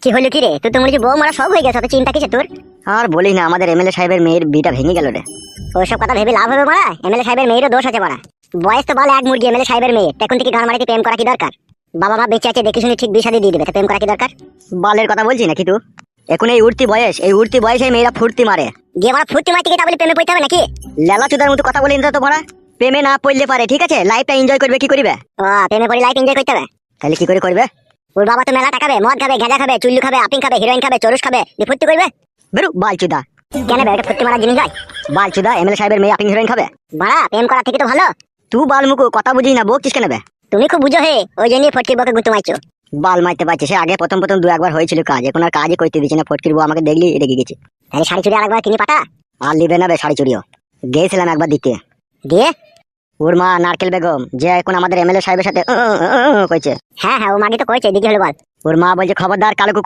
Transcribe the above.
কি হলো কি রে? তুই তো মনে হচ্ছে বউ মারা সব হয়ে গেছে, তো চিন্তা কিসে তোর? আর বলিস না, আমাদের এমএলএ সাহেবের মেয়ের বিটা ভেঙে গেল রে। ওইসব কথা ভেবে লাভ হবে মারা? এমএলএ সাহেবের মেয়েরও দোষ আছে মারা। বয়স তো বল এক মুরগি, এমএলএ সাহেবের মেয়ে এখন থেকে গান মারিতে প্রেম করা কি দরকার? বাবা মা বেঁচে আছে দেখে শুনে ঠিক বিয়ে শাদী দিয়ে দেবে, তো প্রেম করা কি দরকার? বালের কথা বলছি নাকি তুই? এখন এই উঠতি বয়সে মেয়েরা ফুর্তি মারে। গিয়ে মারা ফুর্তি মারতে গিয়ে তা বলে প্রেমে পড়তে হবে নাকি? লেলা চুদার মতো কথা বলি না তো মারা। প্রেমে না পড়লে পারে, ঠিক আছে, লাইফটা এনজয় করবে, কি করবে? ও, প্রেমে পড়ে লাইফ এনজয় করতে হবে? তাহলে কি করে করবে? ওর বাবা তো মেলা টাকা খাবে, মদ খাবে, গাঁজা খাবে, চুল্লু খাবে, আপিং খাবে, হিরোইন খাবে, চরুস খাবে, দিয়ে ফুর্তি করবে? বেরু বালচুদা। কেন বে, এটা ফুর্তি মারার জিনিস নয়। বালচুদা, এমএলএ সাহেবের মেয়ে আপিং হিরোইন খাবে? মারা প্রেম করা থেকে তো ভালো। তুই বাল মুকু কথা বুঝিস না, বকছিস কেন বে? তুমি খুব বুঝো হে, ওই জন্যই ফটকির বকে গুঁতো মারছো। বাল মারতে পারছিস? আগে প্রথম দু একবার হয়েছিল কাজ, এখন আর কাজই করতে দিচ্ছে না। ফটকির বউ আমাকে দেখলি রেগে গেছে। তাহলে শাড়ি চুড়ি আরেকবার কিনে পাঠা। আর লিবে না বে শাড়ি চুড়িও। গিয়েছিলাম একবার দিতে। দিয়ে? ওর মা নারকেল বেগম, যে এখন আমাদের এমএলএ সাহেবের সাথে কইছে। হ্যাঁ হ্যাঁ, ও মাগে তো কইছে, দিকে হলো বল। ওর মা বলছে খবরদার কালো কুকুর